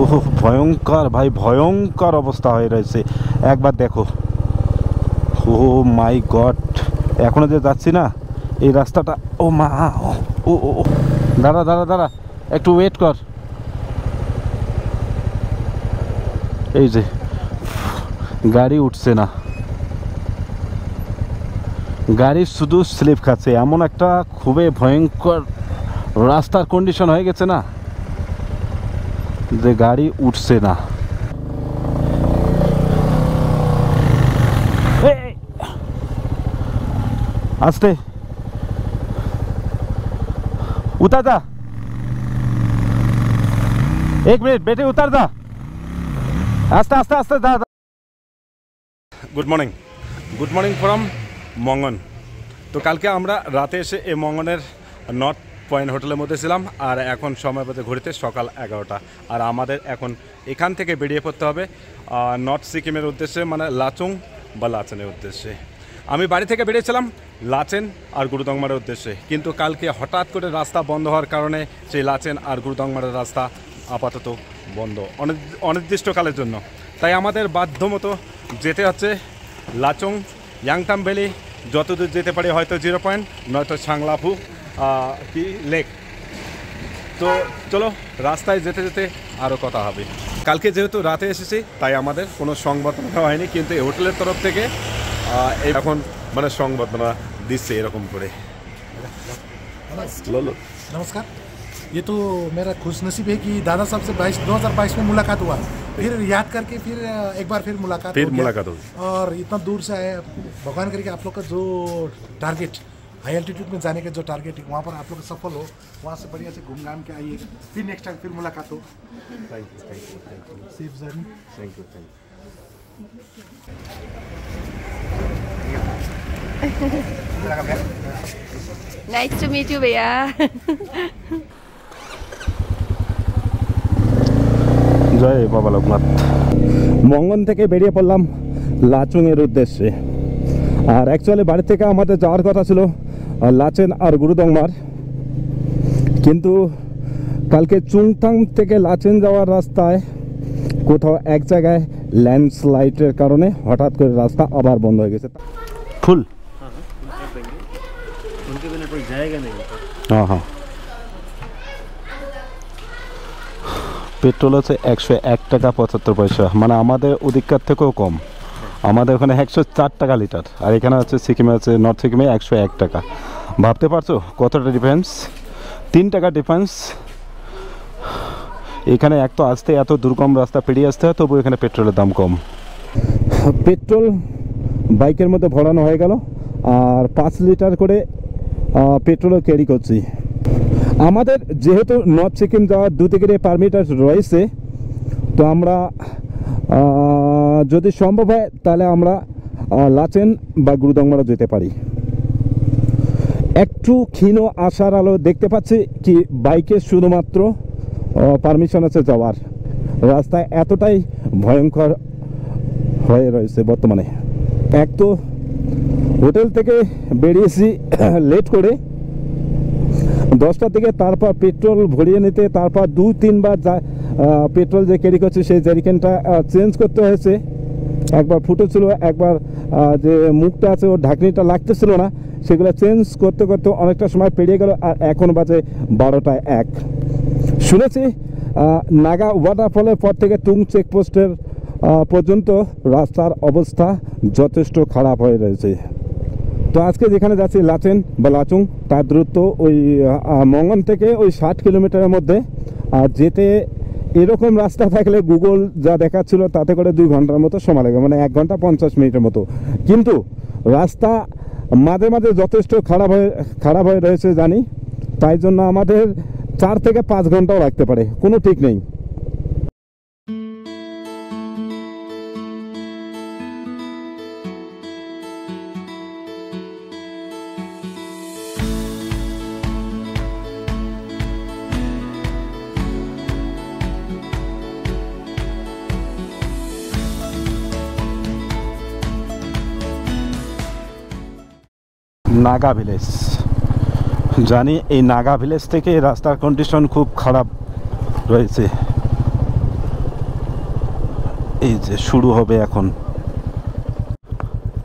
ওহ ভয়ঙ্কর ভাই, ভয়ঙ্কর অবস্থা হয়ে রয়েছে। একবার দেখো, ও মাই গড, এখনো যে যাচ্ছি না এই রাস্তাটা, ও মা, ও ও দাঁড়া দাঁড়া দাঁড়া, একটু ওয়েট কর। এই যে গাড়ি উঠছে না, গাড়ি শুধু স্লিপ খাচ্ছে। এমন একটা খুবই ভয়ঙ্কর রাস্তার কন্ডিশন হয়ে গেছে না যে গাড়ি উঠছে না। আস্তে उतर जा, एक मिनट बेटे उतर जा, आस्ते आस्ते आस्ते जा। गुड मॉर्निंग फ्रॉम मंगन। तो कल के আমরা রাতে এসে এই মঙ্গনের নর্থ পয়েন্ট হোটেলের মধ্যে ছিলাম, আর এখন সময় পেতে ঘুরতে সকাল 11টা। আর আমাদের এখন এখান থেকে বেরিয়ে পড়তে হবে নর্থ সিকিমের উদ্দেশ্যে, মানে লাচুং বা লাচেনের উদ্দেশ্যে। আমি বাড়ি থেকে বেরিয়েছিলাম লাচেন আর গুরুদংমারের উদ্দেশ্যে, কিন্তু কালকে হঠাৎ করে রাস্তা বন্ধ হওয়ার কারণে সেই লাচেন আর গুরুদংমারের রাস্তা আপাতত বন্ধ অনির্দিষ্টকালের জন্য। তাই আমাদের বাধ্যমতো যেতে হচ্ছে লাচুং ইয়াংটাম ভ্যালি, যতদূর যেতে পারি, হয়তো 0 পয়েন্ট, নয়তো সাংলাফু কি লেক। তো চলো রাস্তায় যেতে যেতে আরও কথা হবে। কালকে যেহেতু রাতে এসেছি তাই আমাদের কোনো সংবর্ধনা হয়নি, কিন্তু এই হোটেলের তরফ থেকে এখন মানে সংবর্ধনা দিচ্ছে এরকম করে। नमस्कार। ये तो मेरा खुशनसीब है कि दादा साहब से 2022 में मुलाकात हुआ, फिर याद करके फिर एक बार फिर मुलाकात होगी। और इतना दूर से आए, भगवान करके आप लोग का जो टारगेट हाई एल्टीट्यूड में जाने का जो टारगेट है वहाँ पर आप लोग सफल हो, वहाँ से बढ़िया से घूम घाम के आइए, फिर नेक्स्ट टाइम फिर मुलाकात हो। Thank you safe journey. Thank you Nice to meet you, भैया। জয় বাবা লোকনাথ। মঙ্গন থেকে বেরিয়ে পড়লাম লাচুং এর উদ্দেশ্যে। আর অ্যাকচুয়ালি বাড়ি থেকে আমাদের যাওয়ার কথা ছিল লাচেন আর গুরুদংমার, কিন্তু কালকে চুংথাং থেকে লাচেন যাওয়ার রাস্তায় কোথাও এক জায়গায় ল্যান্ডস্লাইডের কারণে হঠাৎ করে রাস্তা আবার বন্ধ হয়ে গেছে। ফুল उनके बिना कोई जाएगा नहीं। हाँ हाँ, পেট্রোল হচ্ছে 101 টাকা 75 পয়সা, মানে আমাদের ওদিককার থেকেও কম। আমাদের ওখানে 104 টাকা লিটার, আর এখানে হচ্ছে সিকিমে আছে, নর্থ সিকিমে 101 টাকা। ভাবতে পারছো কতটা ডিফারেন্স? 3 টাকা ডিফারেন্স। এখানে এক তো আসতে এত দুর্গম রাস্তা পেরিয়ে আসতে হয়, তবু এখানে পেট্রোলের দাম কম। পেট্রোল বাইকের মধ্যে ভরানো হয়ে গেল, আর 5 লিটার করে পেট্রোলও ক্যারি করছি। আমাদের যেহেতু নর্থ সিকিম যাওয়ার 2 টিকিটের পারমিট রয়েছে, তো আমরা যদি সম্ভব হয় তাহলে আমরা লাচেন বা গুরুদংমারা যেতে পারি। একটু ক্ষীণ আশার আলো দেখতে পাচ্ছি কি বাইকে শুধুমাত্র পারমিশন আছে যাওয়ার, রাস্তায় এতটাই ভয়ঙ্কর হয়ে রয়েছে বর্তমানে। এক তো হোটেল থেকে বেরিয়েছি লেট করে 10টার দিকে, তারপর পেট্রোল ভরিয়ে নিতে, তারপর 2-3 বার পেট্রোল যে ক্যারি করছে সেই জারিকেনটা চেঞ্জ করতে হয়েছে। একবার ফুটেছিল, একবার যে মুখটা আছে ওর ঢাকনিটা লাগতেছিল না, সেগুলো চেঞ্জ করতে করতে অনেকটা সময় পেরিয়ে গেল। আর এখন বাজে 12টা 1। শুনেছি নাগা ওয়াটারফলের পর থেকে তুং চেকপোস্টের পর্যন্ত রাস্তার অবস্থা যথেষ্ট খারাপ হয়ে রয়েছে। তো আজকে যেখানে যাচ্ছি লাচেন বা লাচুং, তার দূরত্ব ওই মঙ্গন থেকে ওই 60 কিলোমিটারের মধ্যে। আর যেতে এরকম রাস্তা থাকলে গুগল যা দেখাচ্ছিল তাতে করে 2 ঘন্টার মতো সময় লাগে, মানে 1 ঘন্টা 50 মিনিটের মতো। কিন্তু রাস্তা মাঝে মাঝে যথেষ্ট খারাপ হয়ে রয়েছে জানি, তাই জন্য আমাদের 4 থেকে 5 ঘন্টাও লাগতে পারে, কোনো ঠিক নেই। নাগা ভিলেজ জানি, এই নাগা ভিলেজ থেকে রাস্তার কন্ডিশন খুব খারাপ রয়েছে। এই যে শুরু হবে এখন।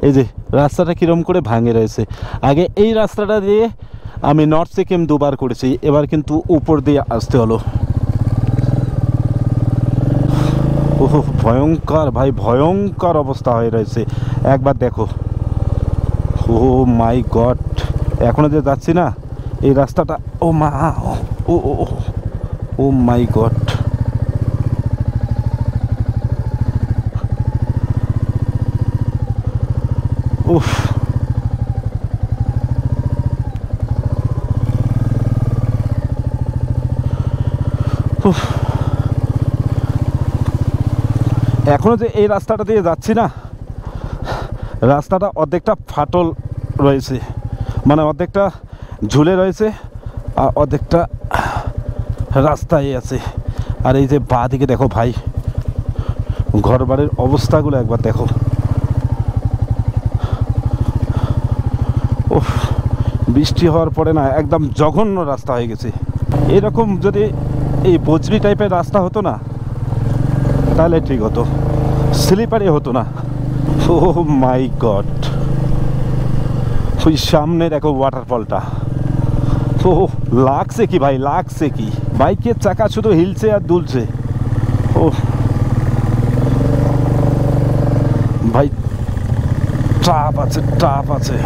এই যে রাস্তাটা কিরম করে ভাঙে রয়েছে। আগে এই রাস্তাটা দিয়ে আমি নর্থ সিকিম দুবার করেছি, এবার কিন্তু উপর দিয়ে আসতে হলো। ওহ ভয়ঙ্কর ভাই, ভয়ঙ্কর অবস্থা হয়ে রয়েছে। একবার দেখো, ও মাই গড, এখনো যে যাচ্ছি না এই রাস্তাটা, ও মা, ও ও ও মাই গড। উফ, উফ, এখনো যে এই রাস্তাটা দিয়ে যাচ্ছি না, রাস্তাটা অর্ধেকটা ফাটল রয়েছে, মানে অর্ধেকটা ঝুলে রয়েছে আর অর্ধেকটা রাস্তায় আছে। আর এই যে বাঁ দিকে দেখো ভাই, ঘর বাড়ির অবস্থাগুলো একবার দেখো। উফ, বৃষ্টি হওয়ার পরে না একদম জঘন্য রাস্তা হয়ে গেছে। এরকম যদি এই বজরি টাইপের রাস্তা হতো না তাহলে ঠিক হতো, স্লিপারি হতো না। ও মাই গড, ওই সামনে দেখো ওয়াটারফলটা। ও লাগছে কি ভাই, লাগছে কি, বাইকের চাকা শুধু হিলছে আর দুলছে। ও ভাই, টাপ আছে, টাপ আছে।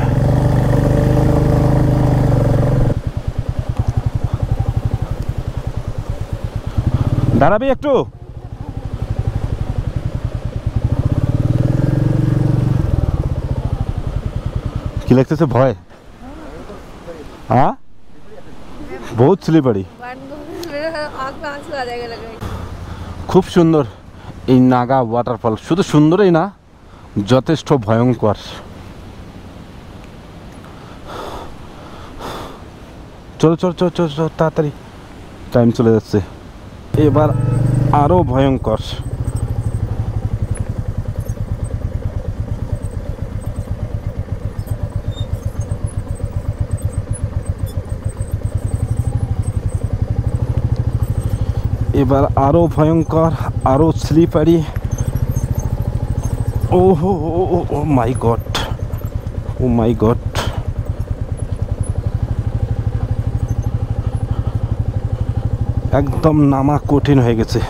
দাঁড়াবি একটু? কি লাগতেছে ভয়? হ্যাঁ, বহুত স্লিপারি, খুব সুন্দর এই নাগা ওয়াটারফল। শুধু সুন্দরই না, যথেষ্ট ভয়ঙ্কর। চলো চলো চলো চলো চলো, তাড়াতাড়ি, টাইম চলে যাচ্ছে। এবার আরো ভয়ঙ্কর। এবার আরো ভয়ঙ্কর, আরো স্লিপারি। ও হো ও মাই গড, ও মাই গড। একদম নামা কঠিন হয়ে গেছে।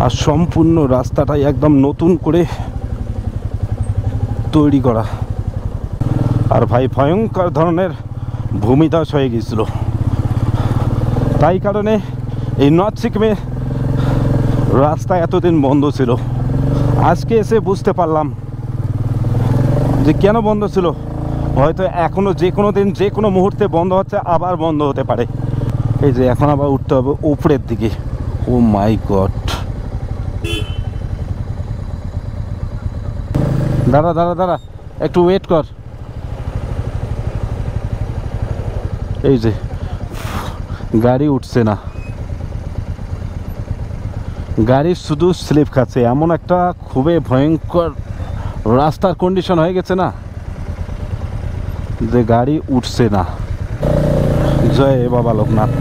আর সম্পূর্ণ রাস্তাটাই একদম নতুন করে তৈরি করা। আর ভাই ভয়ঙ্কর ধরনের ভূমিধস হয়ে গিয়েছিল, তাই কারণে এই নর্থ সিকিমে রাস্তা এতদিন বন্ধ ছিল। আজকে এসে বুঝতে পারলাম যে কেন বন্ধ ছিল। হয়তো এখনো যে কোনো দিন যে কোনো মুহূর্তে বন্ধ হচ্ছে, আবার বন্ধ হতে পারে। এই যে এখন আবার উঠতে হবে উপরের দিকে। ও মাই গড, দাঁড়া দাঁড়া দাঁড়া, একটু ওয়েট কর। এই যে গাড়ি উঠছে না, গাড়ি শুধু স্লিপ খাচ্ছে। এমন একটা খুবই ভয়ঙ্কর রাস্তার কন্ডিশন হয়ে গেছে না যে গাড়ি উঠছে না। জয় বাবা লোকনাথ।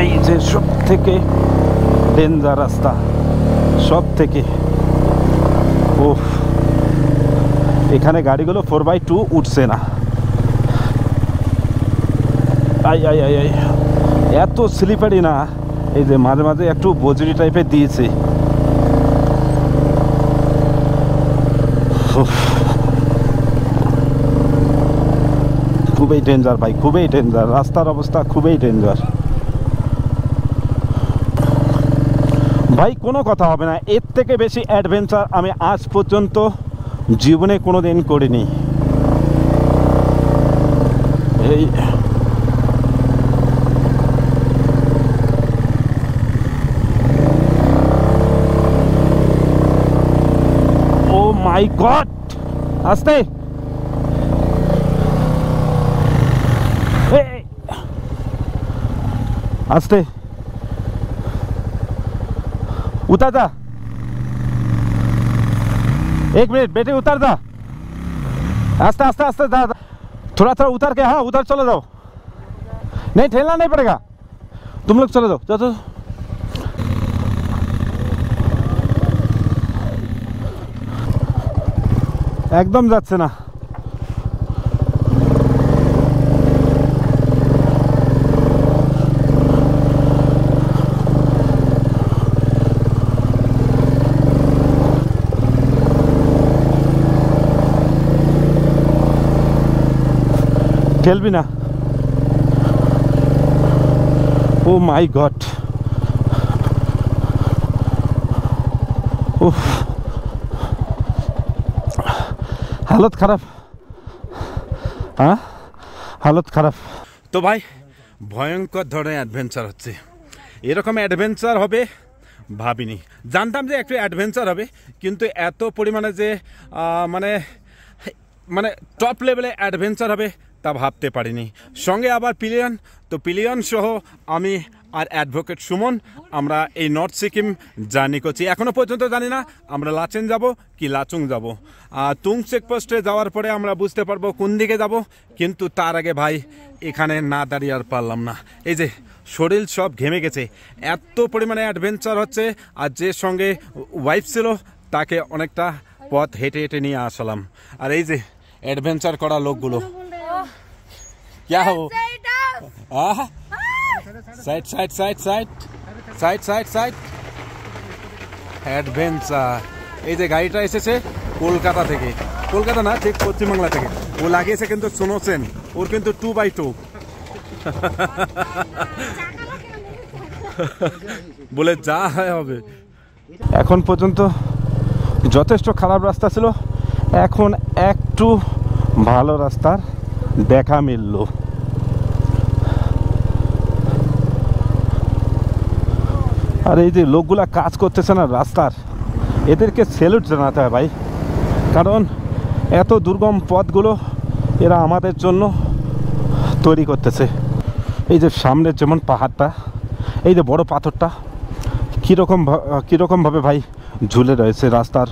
এই যে সব থেকে ডেঞ্জার রাস্তা, সব থেকে। ও এখানে গাড়িগুলো 4x2 উঠছে না। আই আই আই আই, এত স্লিপারি না। এই যে মাঝে মাঝে একটু বজরি টাইপের দিয়েছে। খুবই ডেঞ্জার ভাই, খুবই ডেঞ্জার। রাস্তার অবস্থা খুবই ডেঞ্জার ভাই। কোনো কথা হবে না, এর থেকে বেশি অ্যাডভেঞ্চার আমি আজ পর্যন্ত জীবনে কোনো দিন করিনি। এই ও মাই গড, আস্তে। আস্তে, उतर जा, 1 मिनट बेटे, उतर जा। आस्ते आस्ते आस्ते जा। थोड़ा थोड़ा उतर के, हाँ उधर चले जाओ, नहीं ठेलना नहीं पड़ेगा, तुम लोग चले जाओ, चलो একদম যাচ্ছে না। ঠেলবি না। ও মাই গড, উফ হালত খারাপ, হ্যাঁ হালত খারাপ। তো ভাই ভয়ঙ্কর ধরনের অ্যাডভেঞ্চার হচ্ছে, এরকম অ্যাডভেঞ্চার হবে ভাবিনি। জানতাম যে একটু অ্যাডভেঞ্চার হবে, কিন্তু এত পরিমাণে যে মানে মানে টপ লেভেলে অ্যাডভেঞ্চার হবে তা ভাবতে পারিনি। সঙ্গে আবার পিলিয়ন, তো পিলিয়ন সহ আমি আর অ্যাডভোকেট সুমন আমরা এই নর্থ সিকিম জার্নি করছি। এখনও পর্যন্ত জানি না আমরা লাচেন যাব কি লাচুং যাব। তুং চেকপোস্টে যাওয়ার পরে আমরা বুঝতে পারবো কোন দিকে যাব, কিন্তু তার আগে ভাই এখানে না দাঁড়িয়ে আর পারলাম না। এই যে শরীর সব ঘেমে গেছে, এত পরিমাণে অ্যাডভেঞ্চার হচ্ছে। আর যে সঙ্গে ওয়াইফ ছিল তাকে অনেকটা পথ হেঁটে হেঁটে নিয়ে আসলাম। আর এই যে অ্যাডভেঞ্চার করা লোকগুলো, क्या हो side side side side side side side adventure. এই যে গাড়িটা এসেছে কলকাতা থেকে, কলকাতা না ঠিক পশ্চিমবাংলা থেকে, ও লাগিয়েছে কিন্তু শুনোছেন ওর কিন্তু 2x2 বলে যা হয় হবে। এখন পর্যন্ত যথেষ্ট খারাপ রাস্তা ছিল, এখন একটু ভালো রাস্তার দেখা মিলল। আর এই যে লোকগুলা কাজ করতেছে না রাস্তার, এদেরকে স্যালুট জানাতে হয় ভাই, কারণ এত দুর্গম পথগুলো এরা আমাদের জন্য তৈরি করতেছে। এই যে সামনের যেমন পাহাড়টা, এই যে বড় পাথরটা কীরকমভাবে ভাই ঝুলে রয়েছে রাস্তার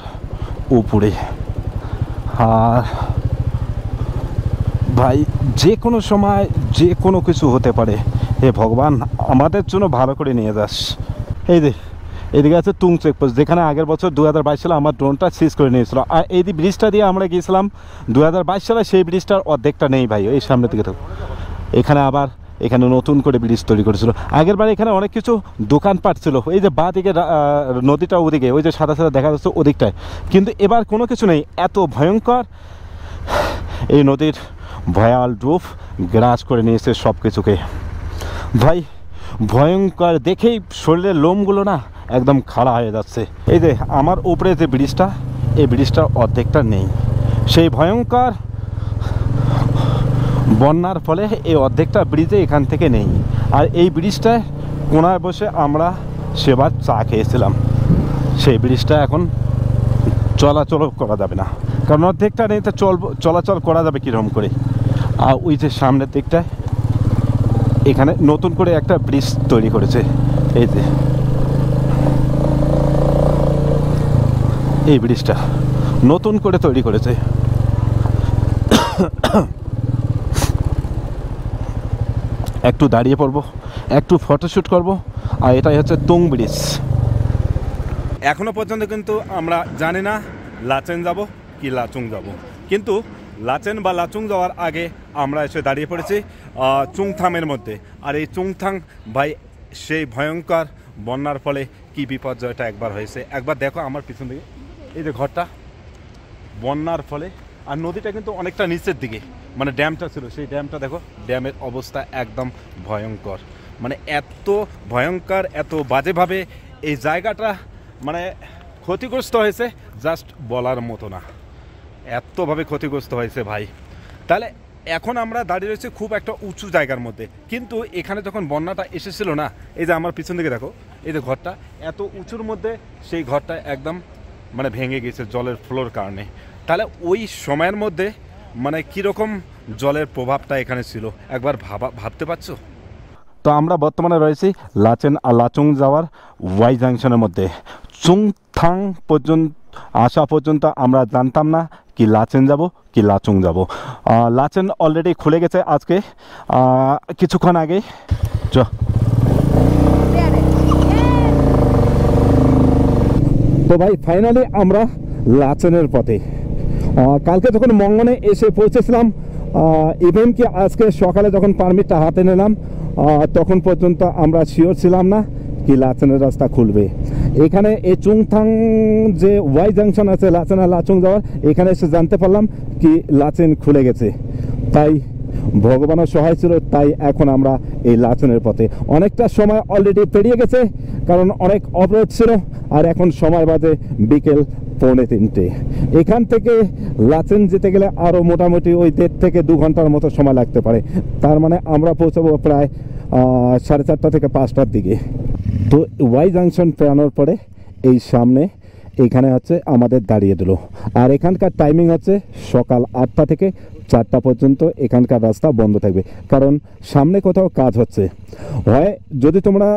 উপরে। আর ভাই যে কোনো সময় যে কোনো কিছু হতে পারে, হে ভগবান আমাদের জন্য ভালো করে নিয়ে যাস। এই যে এদিকে আছে তুং চেকপোস্ট, যেখানে আগের বছর 2022 সালে আমার ড্রোনটা সিজ করে নিয়েছিল। আর এই ব্রিজটা দিয়ে আমরা গিয়েছিলাম 2022 সালে, সেই ব্রিজটার অর্ধেকটা নেই ভাই, এই সামনের দিকে থাকো। এখানে নতুন করে ব্রিজ তৈরি করেছিল। আগের বার এখানে অনেক কিছু দোকানপাট ছিল, এই যে বাঁ দিকে নদীটা ওদিকে, ওই যে সাদা সাদা দেখা যাচ্ছে ওদিকটায়, কিন্তু এবার কোনো কিছু নেই। এত ভয়ঙ্কর এই নদীর ভয়াল রূপ গ্রাস করে নিয়েছে সব কিছুকে ভাই। ভয়ঙ্কর দেখেই শরীরের লোমগুলো না একদম খাড়া হয়ে যাচ্ছে। এই যে আমার উপরে যে ব্রিজটা, এই ব্রিজটার অর্ধেকটা নেই। সেই ভয়ঙ্কর বন্যার ফলে এই অর্ধেকটা ব্রিজে এখান থেকে নেই। আর এই ব্রিজটায় কোনায় বসে আমরা সেবার চা খেয়েছিলাম, সেই ব্রিজটা এখন চলাচল করা যাবে না, কারণ অর্ধেকটা নেই, তো চলাচল করা যাবে কীরকম করে। আর ওই যে সামনের দিকটায় এখানে নতুন করে একটা ব্রিজ তৈরি করেছে, এই যে এই ব্রিজটা নতুন করে তৈরি করেছে। একটু দাঁড়িয়ে পড়বো, একটু ফটোশ্যুট করব। আর এটাই হচ্ছে তুং ব্রিজ। এখনো পর্যন্ত কিন্তু আমরা জানি না লাচেন যাব কি লাচুং যাব, কিন্তু লাচেন বা লাচুং যাওয়ার আগে আমরা এসে দাঁড়িয়ে পড়েছি চুংথাংয়ের মধ্যে। আর এই চুংথাং ভাই সেই ভয়ঙ্কর বন্যার ফলে কি বিপর্যয়টা একবার হয়েছে, একবার দেখো আমার পিছন দিকে, এই যে ঘরটা বন্যার ফলে। আর নদীটা কিন্তু অনেকটা নিচের দিকে, মানে ড্যামটা ছিল, সেই ড্যামটা দেখো, ড্যামের অবস্থা একদম ভয়ঙ্কর, মানে এত ভয়ঙ্কর, এত বাজেভাবে এই জায়গাটা মানে ক্ষতিগ্রস্ত হয়েছে, জাস্ট বলার মতো না, এতভাবে ক্ষতিগ্রস্ত হয়েছে ভাই। তাহলে এখন আমরা দাঁড়িয়ে রয়েছি খুব একটা উঁচু জায়গার মধ্যে, কিন্তু এখানে যখন বন্যাটা এসেছিল না, এই যে আমার পিছন দিকে দেখো, এই যে ঘরটা এত উঁচুর মধ্যে, সেই ঘরটা একদম মানে ভেঙে গেছে জলের ফ্লোর কারণে। তাহলে ওই সময়ের মধ্যে মানে কীরকম জলের প্রভাবটা এখানে ছিল একবার ভাবতে পারছো? তো আমরা বর্তমানে রয়েছি লাচেন আর লাচুং যাওয়ার ওয়াই জাংশনের মধ্যে। চুংথাং পর্যন্ত আসা পর্যন্ত আমরা জানতাম না কি লাচেন যাব কি লাচুং যাব। লাচেন অলরেডি খুলে গেছে আজকে কিছুক্ষণ আগে। তো ভাই ফাইনালি আমরা লাচেনের পথে। কালকে যখন মঙ্গনে এসে পৌঁছেছিলাম, ইভেন কি আজকে সকালে যখন পারমিটটা হাতে নিলাম তখন পর্যন্ত আমরা শিওর ছিলাম না কি লাচেনের রাস্তা খুলবে। এখানে এই চুংথাং যে ওয়াই জাংশন আছে লাচেন আর লাচুং যাওয়ার, এখানে এসে জানতে পারলাম কি লাচেন খুলে গেছে। তাই ভগবানের সহায় ছিল, তাই এখন আমরা এই লাচেনের পথে। অনেকটা সময় অলরেডি পেরিয়ে গেছে, কারণ অনেক অবরোধ ছিল। আর এখন সময় বাজে বিকেল 2:45। এখান থেকে লাচেন যেতে গেলে আরও মোটামুটি ওই 1.5 থেকে 2 ঘন্টার মতো সময় লাগতে পারে। তার মানে আমরা পৌঁছাবো প্রায় 4:30 থেকে 5টার দিকে। তো ওয়াই জাংশন পেরানোর পরে এই সামনে এখানে হচ্ছে আমাদের দাঁড়িয়ে দিল। আর এখানকার টাইমিং হচ্ছে সকাল 8টা থেকে 4টা পর্যন্ত এখানকার রাস্তা বন্ধ থাকবে, কারণ সামনে কোথাও কাজ হচ্ছে। হয় যদি তোমরা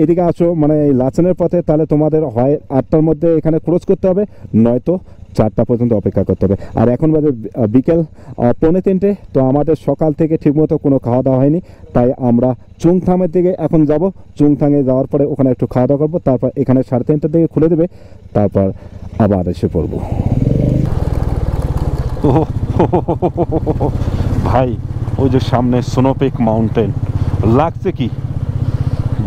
এদিকে আসো মানে এই লাচেনের পথে, তাহলে তোমাদের হয় 8টার মধ্যে এখানে ক্রস করতে হবে, নয়তো 4টা পর্যন্ত অপেক্ষা করতে হবে। আর এখন বাজে বিকেল 2:45। তো আমাদের সকাল থেকে ঠিকমতো কোনো খাওয়া দাওয়া হয়নি, তাই আমরা চুংথাংয়ের দিকে এখন যাব। চুংথাংয়ে যাওয়ার পরে ওখানে একটু খাওয়া দাওয়া করবো, তারপর এখানে 3:30টার দিকে খুলে দেবে, তারপর আবার এসে পড়বো। ভাই ওই যে সামনে স্নোপিক মাউন্টেন লাগছে, কি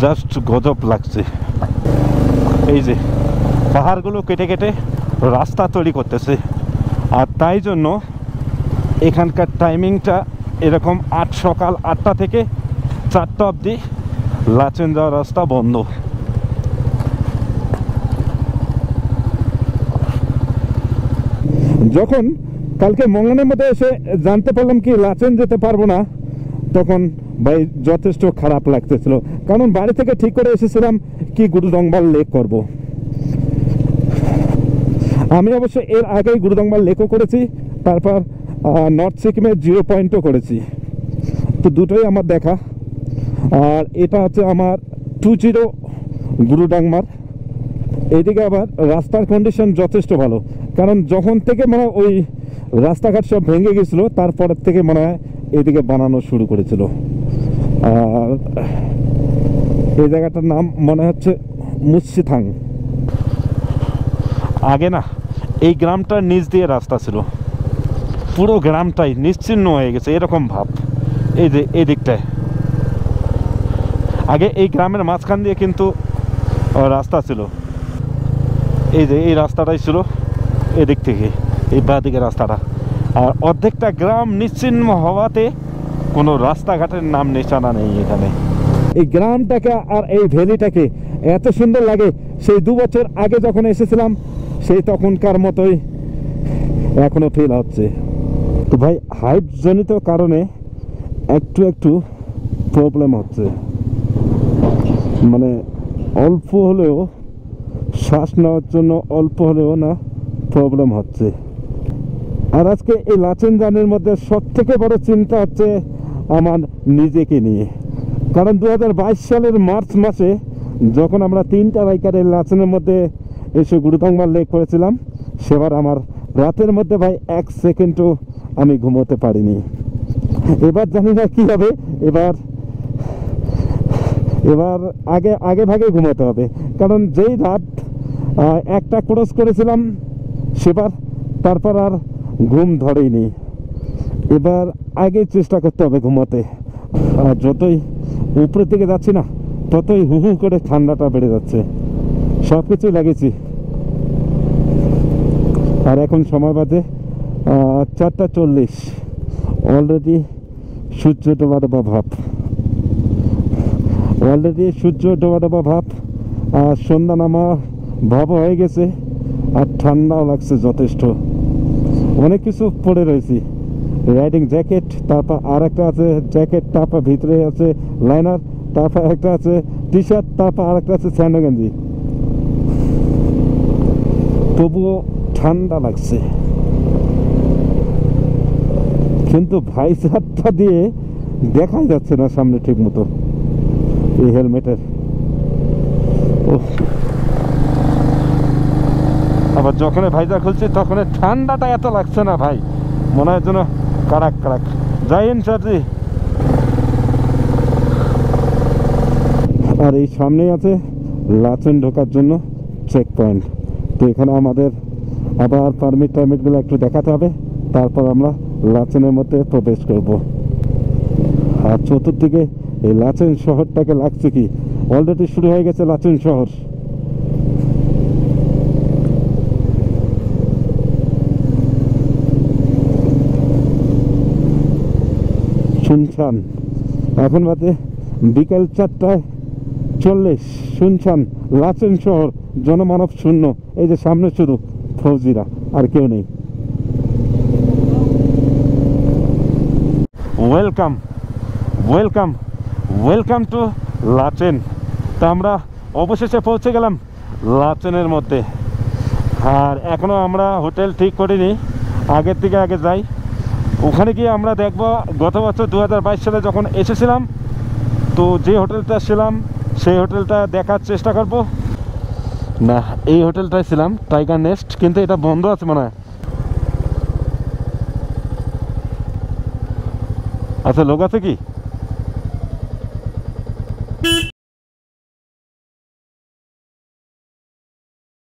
জাস্ট গজব লাগছে। এই যে পাহাড়গুলো কেটে কেটে রাস্তা তৈরি করতেছে, আর তাই জন্য এখানকার টাইমিংটা এরকম সকাল 8টা থেকে 4টা অবধি লাচেন যাওয়ার রাস্তা বন্ধ। যখন কালকে মঙ্গনের মধ্যে এসে জানতে পারলাম কি লাচেন যেতে পারবো না, তখন ভাই যথেষ্ট খারাপ লাগতেছিল, কারণ বাড়ি থেকে ঠিক করে এসেছিলাম কি গুরুডংবাল লেক করব। আমি অবশ্য এর আগেই গুরুডংবাল লেকও করেছি, তারপর নর্থ সিকিমের 0 পয়েন্টও করেছি। তো দুটোই আমার দেখা। আর এটা হচ্ছে আমার 20 গুরুডাংমার। এইদিকে আবার রাস্তার কন্ডিশন যথেষ্ট ভালো, কারণ যখন থেকে মানে ওই রাস্তাঘাট সব ভেঙে গেছিলো তারপরের থেকে মনে হয় এদিকে বানানো শুরু করেছিল। আর এই জায়গাটার নাম মনে হচ্ছে মুসিথাং। আগে না এই গ্রামটার নিচ দিয়ে রাস্তা ছিল, পুরো গ্রামটাই নিশ্চিহ্ন হয়ে গেছে এরকম ভাব। এই যে এই দিকটায় আগে এই গ্রামের মাঝখান দিয়ে কিন্তু রাস্তা ছিল, এই যে এই রাস্তাটাই ছিল এদিক থেকে এই বাঁদিকে রাস্তাটা। আর অর্ধেকটা গ্রাম নিশ্চিহ্ন হওয়াতে কোনো রাস্তাঘাটের নাম নিশানা নেই এখানে। এই গ্রামটাকে আর এই ভ্যালিটাকে এত সুন্দর লাগে, সেই 2 বছর আগে যখন এসেছিলাম সেই তখনকার মতোই এখনো ফিল হচ্ছে। তো ভাই হাইট জনিত কারণে একটু একটু প্রবলেম হচ্ছে, মানে অল্প হলেও শ্বাস নেওয়ার জন্য অল্প হলেও না প্রবলেম হচ্ছে। আর আজকে এই লাচেন জার্নির মধ্যে সব থেকে বড় চিন্তা হচ্ছে আমার নিজেকে নিয়ে, কারণ 2022 সালের মার্চ মাসে যখন আমরা 3টা বাইকারের লাচেনের মধ্যে এসে গুরুডংবাল লেক করেছিলাম, সেবার আমার রাতের মধ্যে ভাই 1 সেকেন্ডও আমি ঘুমোতে পারিনি। এবার জানি না কি হবে, এবার আগে ভাগে ঘুমোতে হবে, কারণ যেই রাত 1টা ক্রস করেছিলাম সেবার তারপর আর ঘুম ধরেইনি। এবার আগে চেষ্টা করতে হবে ঘুমোতে। আর যতই উপরের দিকে যাচ্ছি না ততই হু হু করে ঠান্ডাটা বেড়ে যাচ্ছে। সব কিছুই লাগিয়েছি। আর এখন সময় বাজে 4:40। অলরেডি সূর্য ডোবা ডোবা ভাব, আর সন্ধ্যা নামা ভাব হয়ে গেছে, আর ঠান্ডাও লাগছে যথেষ্ট। অনেক কিছু পরে রয়েছি, রাইডিং জ্যাকেট, তারপর আর একটা আছে জ্যাকেট, তারপর ভিতরে আছে লাইনার, তারপর একটা আছে টি শার্ট, তারপর আর একটা আছে স্যান্ডো গেঞ্জি। তবুও ঠান্ডা লাগছে, কিন্তু ভাইজারটা দিয়ে দেখাই যাচ্ছে না সামনে ঠিক মতো এই হেলমেটের। আবার যখন ভাইজার খুলছি তখন ঠান্ডাটা এত লাগছে না ভাই, মনে হয় যেন কারাক কারাক। যাই স্যারজি। আর এই সামনেই আছে লাচেন ঢোকার জন্য চেক পয়েন্ট। তো এখানে আমাদের আবার পারমিটগুলো একটু দেখাতে হবে, তারপর আমরা লাচেনের মধ্যে প্রবেশ করব। আর চতুর্দিকে এই লাচেন শহরটাকে লাগছে কি অলরেডি শুরু হয়ে গেছে লাচেন শহর। শুনছান এখন বাদে বিকেল 4:40, শুনছান লাচেন শহর জনমানব শূন্য। এই যে সামনে শুধু ফৌজিরা, আর কেউ নেই। Welcome welcome welcome to Lachen. তা আমরা অবশেষে পৌঁছে গেলাম লাচেনের মধ্যে। আর এখনও আমরা হোটেল ঠিক করিনি, আগের থেকে আগে যাই। ওখানে গিয়ে আমরা দেখব গত বছর 2022 সালে যখন এসেছিলাম, তো যে হোটেলটা ছিলাম সেই হোটেলটা দেখার চেষ্টা করব। না, এই হোটেলটায় ছিলাম, টাইগার নেস্ট, কিন্তু এটা বন্ধ আছে মনে হয়। আচ্ছা, লোক আছে কি?